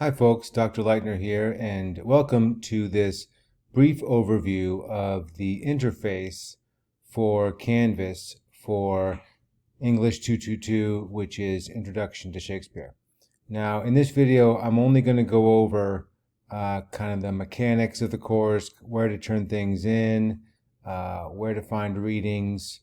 Hi folks, Dr. Leitner here, and welcome to this brief overview of the interface for Canvas for English 222, which is Introduction to Shakespeare. Now, in this video, I'm only going to go over kind of the mechanics of the course, where to turn things in, where to find readings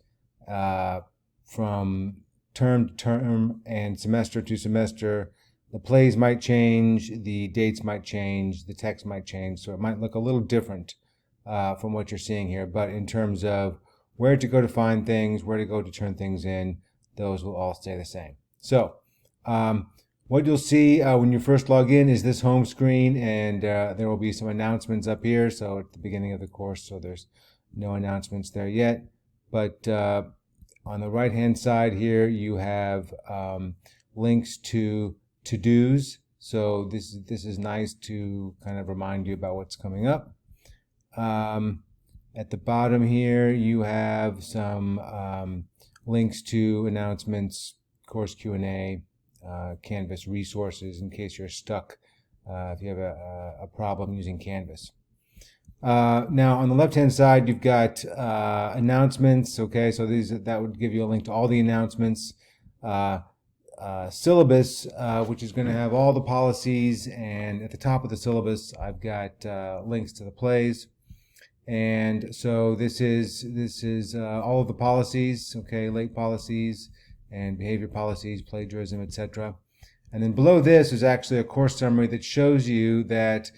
from term to term and semester to semester. The plays might change, the dates might change, the text might change, so it might look a little different from what you're seeing here. But in terms of where to go to find things, where to go to turn things in, those will all stay the same. So what you'll see when you first log in is this home screen, and there will be some announcements up here. So at the beginning of the course, so there's no announcements there yet. But on the right-hand side here, you have links to to-dos. So this is nice to kind of remind you about what's coming up. At the bottom here, you have some links to announcements, course Q&A, Canvas resources in case you're stuck if you have a problem using Canvas. Now on the left-hand side, you've got announcements. Okay, so that would give you a link to all the announcements. Syllabus, which is going to have all the policies, and at the top of the syllabus I've got links to the plays. And so this is all of the policies, okay, late policies and behavior policies, plagiarism, etc. And then below this is actually a course summary that shows you that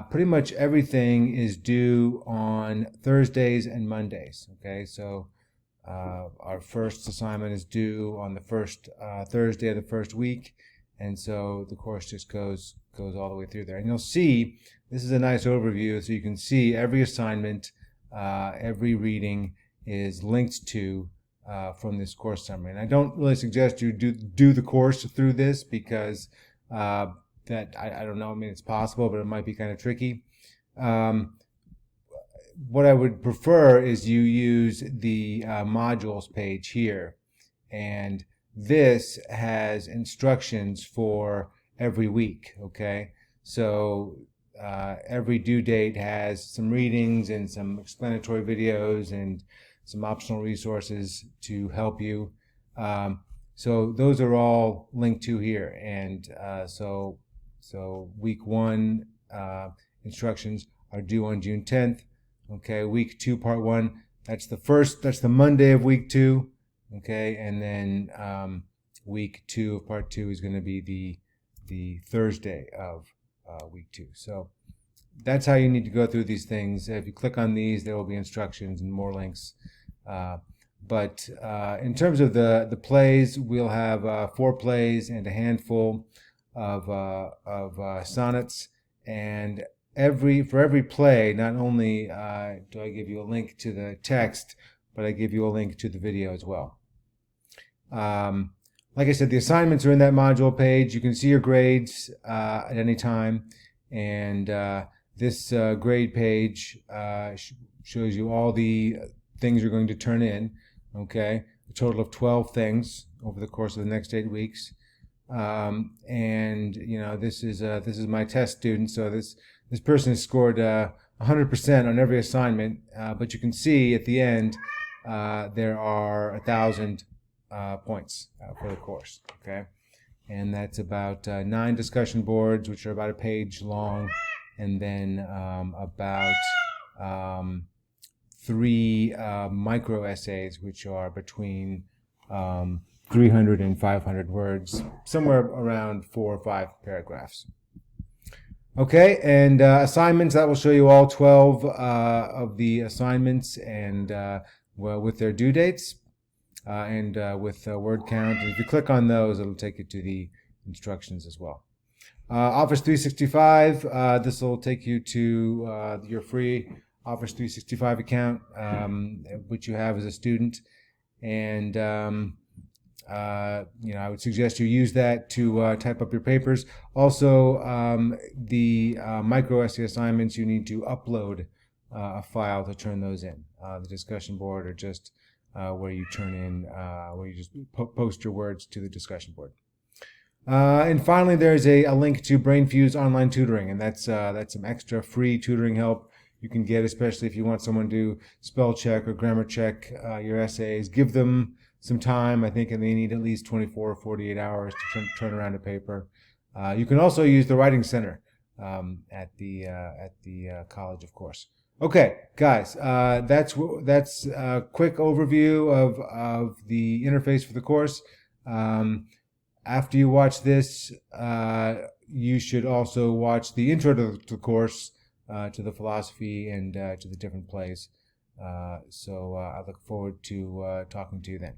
pretty much everything is due on Thursdays and Mondays. Okay, so our first assignment is due on the first Thursday of the first week, and so the course just goes all the way through there. And you'll see this is a nice overview, so you can see every assignment, every reading is linked to from this course summary. And I don't really suggest you do the course through this because I don't know. I mean, it's possible, but it might be kind of tricky. What I would prefer is you use the modules page here, and this has instructions for every week. Okay, so every due date has some readings and some explanatory videos and some optional resources to help you. So those are all linked to here, and so week 1 instructions are due on June 10th. Okay, week 2, part 1. That's the Monday of week 2. Okay, and then week 2 of part 2 is going to be the Thursday of week 2. So that's how you need to go through these things. If you click on these, there will be instructions and more links. But in terms of the plays, we'll have 4 plays and a handful of sonnets, and for every play, not only do I give you a link to the text, but I give you a link to the video as well. Like I said, the assignments are in that module page. You can see your grades at any time, and this grade page shows you all the things you're going to turn in. Okay, a total of 12 things over the course of the next 8 weeks. And you know, this is my test student, so this person has scored 100% on every assignment, but you can see at the end there are 1,000 points for the course. Okay, and that's about 9 discussion boards, which are about a page long, and then about 3 micro essays, which are between 300 and 500 words, somewhere around 4 or 5 paragraphs. Okay, and assignments, that will show you all 12 of the assignments, and well, with their due dates and with word count. And if you click on those, it'll take you to the instructions as well. Office 365, this will take you to your free Office 365 account, which you have as a student, and you know, I would suggest you use that to type up your papers. Also, the micro essay assignments, you need to upload a file to turn those in. The discussion board, or just where you turn in, where you just post your words to the discussion board. And finally, there's a link to BrainFuse online tutoring, and that's some extra free tutoring help you can get, especially if you want someone to spell check or grammar check your essays. Give them some time. I think they need at least 24 or 48 hours to turn around a paper. You can also use the Writing Center at the college, of course. Okay, guys, that's a quick overview of the interface for the course. After you watch this, you should also watch the intro to the course, to the philosophy and to the different plays. So I look forward to talking to you then.